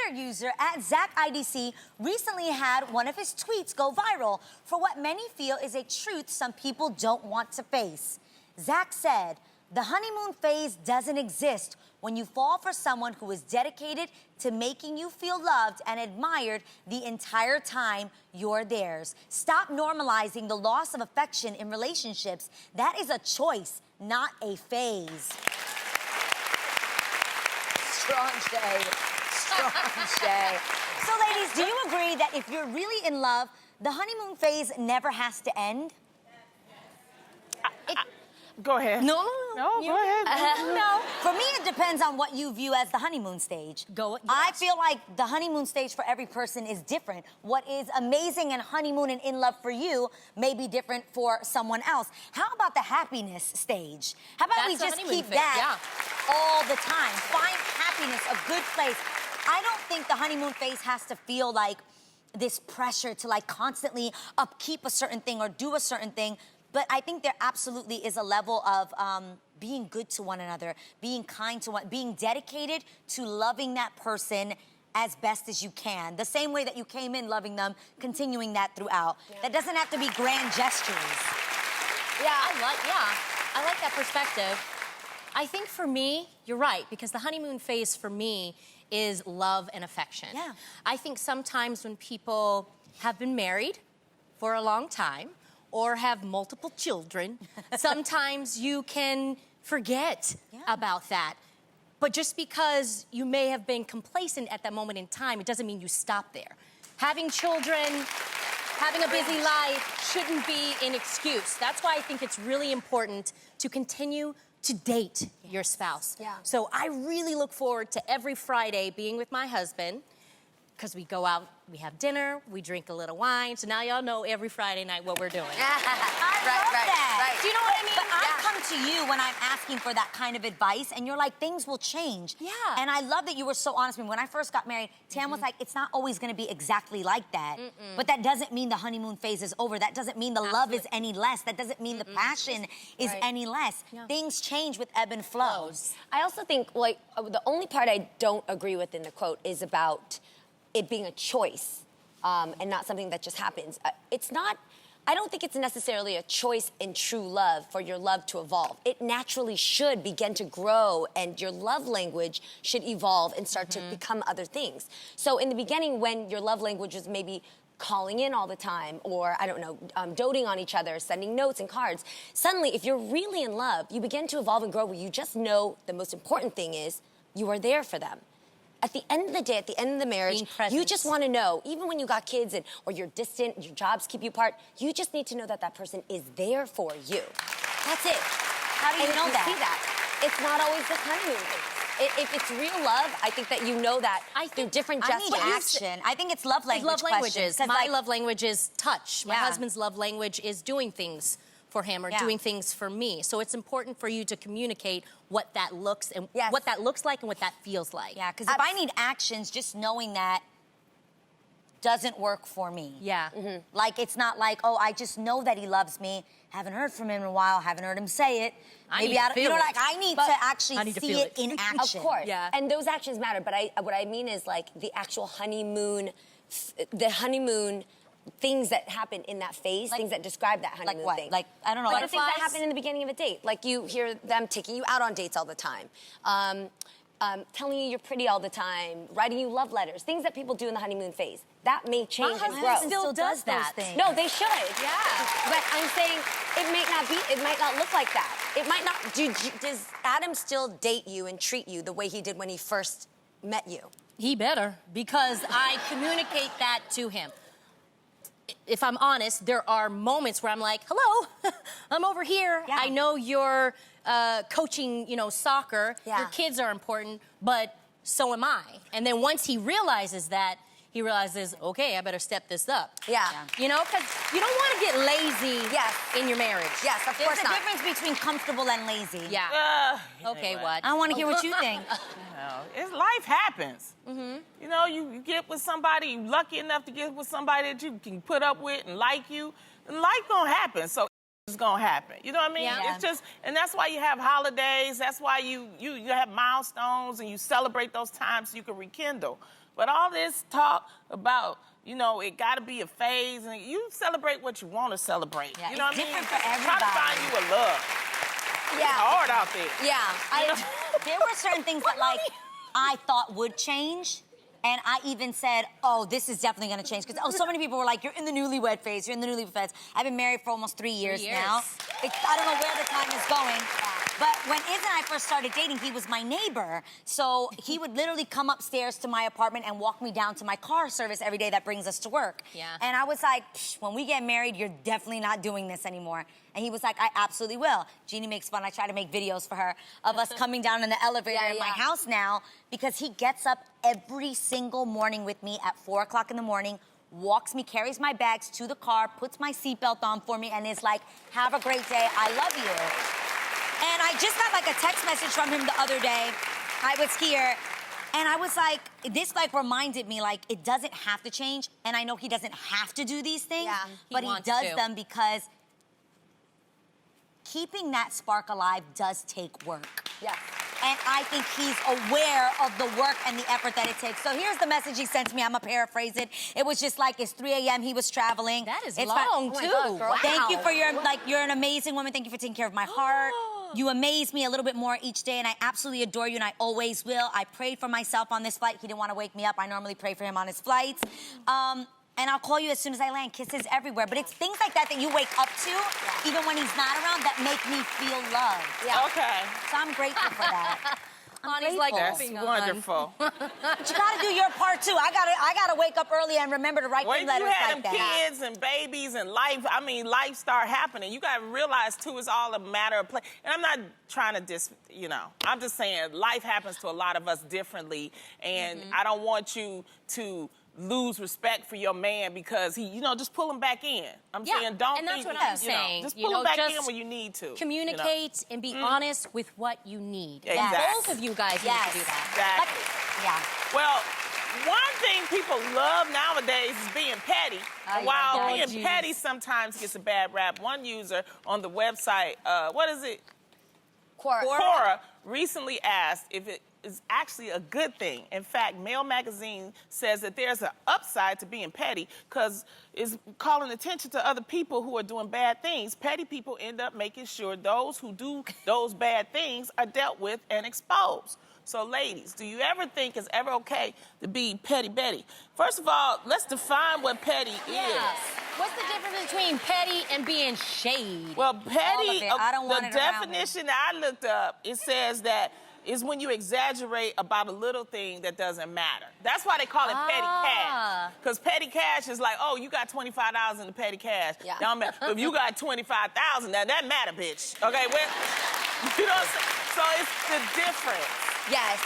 Twitter user @ZachIDC recently had one of his tweets go viral for what many feel is a truth some people don't want to face. Zach said, "The honeymoon phase doesn't exist when you fall for someone who is dedicated to making you feel loved and admired the entire time you're theirs. Stop normalizing the loss of affection in relationships. That is a choice, not a phase." Strong shade. Strong shade. So, ladies, do you agree that if you're really in love, the honeymoon phase never has to end? Go ahead. No, go ahead. No, for me, it depends on what you view as the honeymoon stage. I feel like the honeymoon stage for every person is different. What is amazing and honeymoon and in love for you may be different for someone else. How about the happiness stage? How about we just keep that all the time? Find happiness, a good place. I don't think the honeymoon phase has to feel like this pressure to like constantly upkeep a certain thing or do a certain thing. But I think there absolutely is a level of being good to one another, being kind to one, being dedicated to loving that person as best as you can. The same way that you came in loving them, continuing that throughout. Yeah. That doesn't have to be grand gestures. I like that perspective. I think for me, you're right, because the honeymoon phase for me is love and affection. Yeah. I think sometimes when people have been married for a long time, or have multiple children, sometimes you can forget about that. But just because you may have been complacent at that moment in time, it doesn't mean you stop there. Having children, having a busy life shouldn't be an excuse. That's why I think it's really important to continue to date your spouse. Yeah. So I really look forward to every Friday being with my husband, because we go out, we have dinner, we drink a little wine. So now y'all know every Friday night what we're doing. I love that. Right. Do you know what I mean? But I come to you when I'm asking for that kind of advice, and you're like, things will change. Yeah. And I love that you were so honest with me. When I first got married, Tam was like, it's not always gonna be exactly like that. But that doesn't mean the honeymoon phase is over. That doesn't mean the love is any less. That doesn't mean the passion is any less. Yeah. Things change with ebb and flows. I also think, like, the only part I don't agree with in the quote is about it being a choice and not something that just happens. I don't think it's necessarily a choice in true love for your love to evolve. It naturally should begin to grow, and your love language should evolve and start to become other things. So in the beginning, when your love language was maybe calling in all the time, or, I don't know, doting on each other, sending notes and cards, suddenly, if you're really in love, you begin to evolve and grow where you just know the most important thing is you are there for them. At the end of the day, at the end of the marriage, you just want to know, even when you got kids or you're distant, your jobs keep you apart, you just need to know that that person is there for you. That's it. How do you know that? See that? It's not always the honeymoon phase. If it's real love, I think that you know that through different gestures. I need action. I think it's love language. Love languages. My love language is touch. My husband's love language is doing things for him or doing things for me. So it's important for you to communicate what that looks and what that looks like and what that feels like. Yeah, because if I need actions, just knowing that doesn't work for me. Yeah. Like, it's not like, oh, I just know that he loves me. Haven't heard from him in a while. Haven't heard him say it. Maybe I don't, you know, like, I need to actually see it in action. Of course. Yeah. And those actions matter. But what I mean is, like, the actual honeymoon, things that happen in that phase, things that describe that honeymoon like what? thing. Like, I don't know. Like things that happen in the beginning of a date. Like, you hear them taking you out on dates all the time. Telling you you're pretty all the time, writing you love letters, things that people do in the honeymoon phase. That may change and grow. My husband still does those things. No, they should. Yeah. But I'm saying it might not look like that. It might not. Does Adam still date you and treat you the way he did when he first met you? He better, because I communicate that to him. If I'm honest, there are moments where I'm like, hello, I'm over here. Yeah. I know you're coaching, soccer. Yeah. Your kids are important, but so am I. And then once he realizes that, he realizes, okay, I better step this up. Yeah. You know, because you don't want to get lazy in your marriage. Yes, of course not. There's a difference between comfortable and lazy. Yeah. Okay, what? I want to hear what you think. Life happens. You know, you get with somebody, you're lucky enough to get with somebody that you can put up with and like you, and life gonna happen. So it's gonna happen. You know what I mean? Yeah. It's just, and that's why you have holidays. That's why you have milestones and you celebrate those times so you can rekindle. But all this talk about, you know, it got to be a phase, and you celebrate what you want to celebrate. Yeah, you know it's what I mean? different for Try to find you a love. Yeah. It's hard out there. Yeah. There were certain things that, like, I thought would change. And I even said, oh, this is definitely gonna change. Because, so many people were like, you're in the newlywed phase, you're in the newlywed phase. I've been married for almost 3 years now. I don't know where the time is going. But when Iz and I first started dating, he was my neighbor. So he would literally come upstairs to my apartment and walk me down to my car service every day that brings us to work. Yeah. And I was like, when we get married, you're definitely not doing this anymore. And he was like, I absolutely will. Jeannie makes fun. I try to make videos for her of us coming down in the elevator in my house now, because he gets up every single morning with me at 4 o'clock in the morning, walks me, carries my bags to the car, puts my seatbelt on for me, and is like, have a great day, I love you. And I just got like a text message from him the other day. I was here, and I was like, this like reminded me, like, it doesn't have to change, and I know he doesn't have to do these things, but he does them because keeping that spark alive does take work. Yeah. And I think he's aware of the work and the effort that it takes. So here's the message he sent to me. I'm gonna paraphrase it. It was just like, it's 3 a.m. He was traveling. That is it's long, fine. too. Oh Wow. Thank you for your, like, you're an amazing woman. Thank you for taking care of my heart. You amaze me a little bit more each day, and I absolutely adore you, and I always will. I prayed for myself on this flight. He didn't want to wake me up. I normally pray for him on his flights. And I'll call you as soon as I land. Kisses everywhere. But it's things like that that you wake up to, even when he's not around, that make me feel loved. Yeah. Okay. So I'm grateful for that. Bonnie's like, That's moving wonderful. But you gotta do your part too. I gotta wake up early and remember to write When them you letters had like them that. kids and babies and life, I mean, life start happening. You gotta realize too, it's all a matter of play. And I'm not trying to I'm just saying life happens to a lot of us differently, and I don't want you to lose respect for your man because he, just pull him back in. I'm saying don't and that's think, what I'm saying. just pull him back in when you need to. Communicate and be honest with what you need. Exactly. Both of you guys need to do that. Exactly. Well, one thing people love nowadays is being petty. And while being petty sometimes gets a bad rap, one user on the website, what is it? Quora recently asked if it is actually a good thing. In fact, Mail Magazine says that there's an upside to being petty because it's calling attention to other people who are doing bad things. Petty people end up making sure those who do those bad things are dealt with and exposed. So ladies, do you ever think it's ever okay to be petty Betty? First of all, let's define what petty is. What's the difference between petty and being shady? Well, petty, I don't want the it around me. definition that I looked up, it says that is when you exaggerate about a little thing that doesn't matter. That's why they call it petty cash. Because petty cash is like, oh, you got $25 in the petty cash. Yeah. Don't matter. If you got $25,000, now that matter, bitch. Okay, well, you know what I'm saying? So it's the difference. Yes.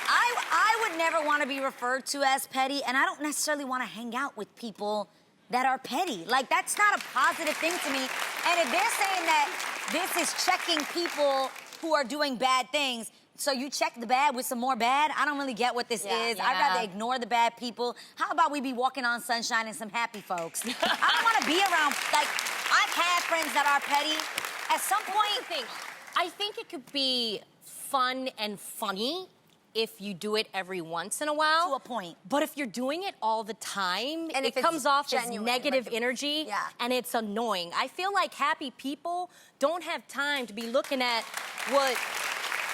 I would never want to be referred to as petty, and I don't necessarily want to hang out with people that are petty. Like, that's not a positive thing to me. And if they're saying that this is checking people who are doing bad things, so you check the bad with some more bad, I don't really get what this is. I'd rather ignore the bad people. How about we be walking on sunshine and some happy folks? I don't want to be around, like, I've had friends that are petty. At some point, I think it could be fun and funny if you do it every once in a while. To a point. But if you're doing it all the time, And it if it's comes off as genuine, negative like energy, and it's annoying. I feel like happy people don't have time to be looking at what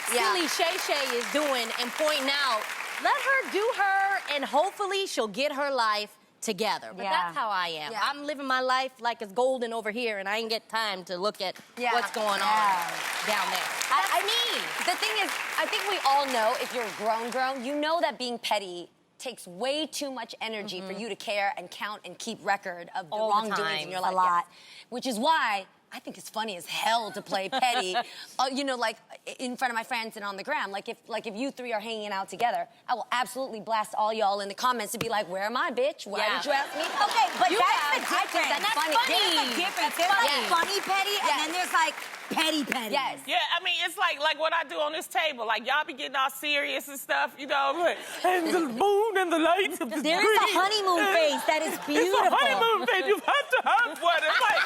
silly Shay Shay is doing and pointing out. Let her do her, and hopefully she'll get her life together. But that's how I am. I'm living my life like it's golden over here, and I ain't get time to look at what's going on down there. I mean, the thing is, I think we all know, if you're grown, you know that being petty takes way too much energy for you to care and count and keep record of the wrongdoings in your life. A lot. Which is why I think it's funny as hell to play petty, like in front of my friends and on the gram. Like if you three are hanging out together, I will absolutely blast all y'all in the comments to be like, "Where am I, bitch? Why did you ask me?" Okay, but that's the difference. That's funny. There's a difference. There's like funny petty, and then there's like petty petty. Yes. Yeah, I mean, it's like what I do on this table. Like, y'all be getting all serious and stuff, like, and the moon and the lights of the There is a honeymoon phase that is beautiful. It's a honeymoon phase. You have to have one. It's like,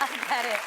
I get it.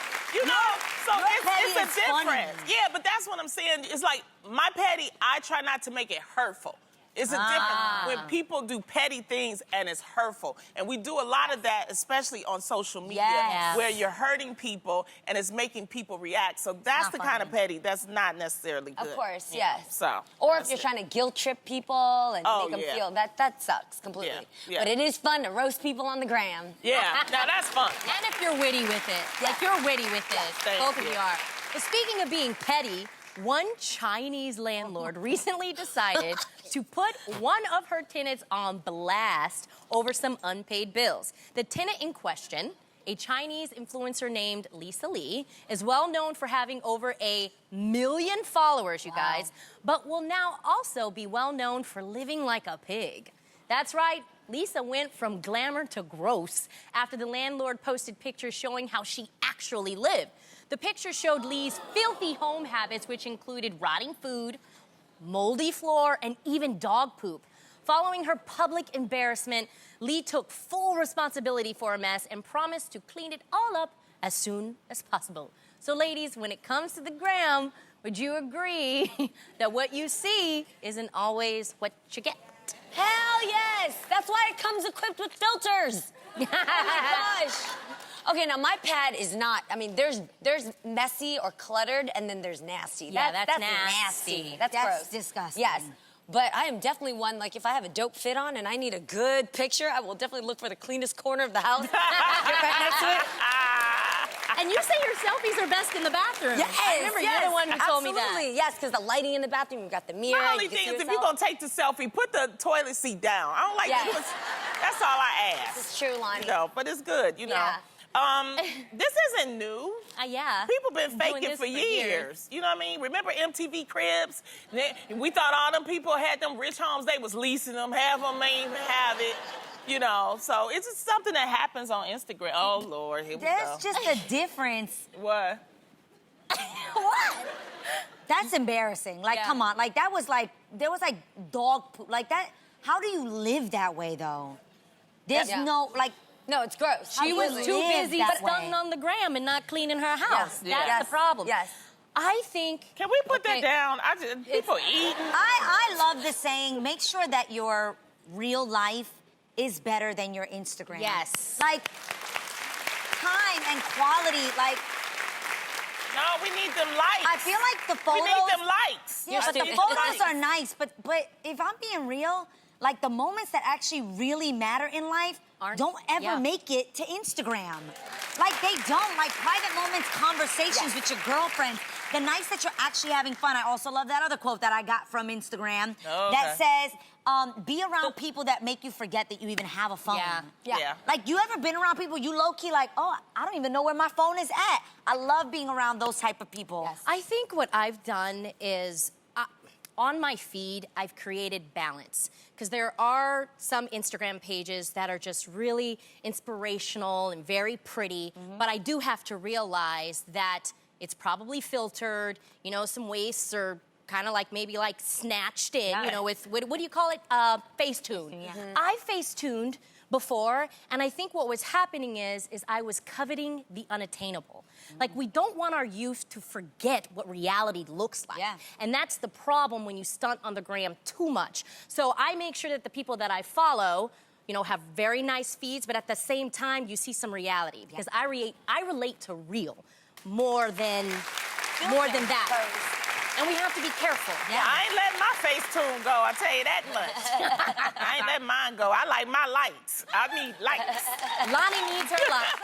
So Your petty it's a is funny. difference. Yeah, but that's what I'm saying. It's like my petty, I try not to make it hurtful. It's a difference when people do petty things and it's hurtful. And we do a lot of that, especially on social media, Yes. where you're hurting people and it's making people react. So that's Not the funny. kind of petty that's not necessarily good. Of course, you know? yes. So, or if that's you're it. trying to guilt trip people and Oh, make them yeah. feel that sucks completely. Yeah. But it is fun to roast people on the gram. Yeah, now that's fun. And if you're witty with it. Like, you're witty with this. Thank Both of you. you are. But speaking of being petty, one Chinese landlord recently decided to put one of her tenants on blast over some unpaid bills. The tenant in question, a Chinese influencer named Lisa Lee, is well known for having over 1 million followers, you guys, but will now also be well known for living like a pig. That's right. Lisa went from glamour to gross after the landlord posted pictures showing how she actually lived. The picture showed Lee's filthy home habits, which included rotting food, moldy floor, and even dog poop. Following her public embarrassment, Lee took full responsibility for a mess and promised to clean it all up as soon as possible. So ladies, when it comes to the gram, would you agree that what you see isn't always what you get? Hell yes! That's why it comes equipped with filters. Oh my gosh. Okay, now my pad is not. I mean, there's messy or cluttered, and then there's nasty. Yeah, that's nasty. That's That's gross. disgusting. Yes. But I am definitely one, like, if I have a dope fit on and I need a good picture, I will definitely look for the cleanest corner of the house. Get right next to it. And you say your selfies are best in the bathroom. Yes, I remember you're the one who told me that. Absolutely, yes, because the lighting in the bathroom, you've got the mirror. My only you can thing see is if yourself. you're going to take the selfie, put the toilet seat down. I don't like Yes. to put... That's all I ask. It's true, Lonnie. You know, but it's good, you know. Yeah. This isn't new. Yeah. People been Doing faking this for years. You know what I mean? Remember MTV Cribs? We thought all them people had them rich homes. They was leasing them. Half of them ain't even have it. You know, so it's just something that happens on Instagram. Oh, Lord, here we go. There's just a difference. What? What? That's embarrassing. Like, Yeah. come on. Like, that was like, there was like dog poop. Like that, how do you live that way though? There's Yeah. no, like, No, it's gross. She was Absolutely. too Live busy that stunting way. on the gram and not cleaning her house. Yes. That's Yes. the problem. Yes. I think. Can we put Okay. that down? People eating. I love the saying, make sure that your real life is better than your Instagram. Yes. Like, time and quality, like, No, we need them likes. I feel like the we photos... need them likes. Yeah, but the photos are nice, but if I'm being real, like the moments that actually really matter in life don't ever make it to Instagram. Like they don't. Like private moments, conversations with your girlfriends, the nights that you're actually having fun. I also love that other quote that I got from Instagram that says, be around people that make you forget that you even have a phone. Yeah. Like you ever been around people you low-key like, oh, I don't even know where my phone is at. I love being around those type of people. Yes. I think what I've done is on my feed, I've created balance. Because there are some Instagram pages that are just really inspirational and very pretty, but I do have to realize that it's probably filtered, you know, some wastes are kind of like maybe like snatched in, you know, with, what do you call it? Facetune. I facetuned before, and I think what was happening is I was coveting the unattainable. Like, we don't want our youth to forget what reality looks like. And that's the problem when you stunt on the gram too much. So I make sure that the people that I follow, you know, have very nice feeds, but at the same time, you see some reality. Because I relate to real more than that. And we have to be careful. I ain't letting my Facetune go, I'll tell you that much. I ain't letting mine go. I like my likes. I need likes. Lonnie needs her love.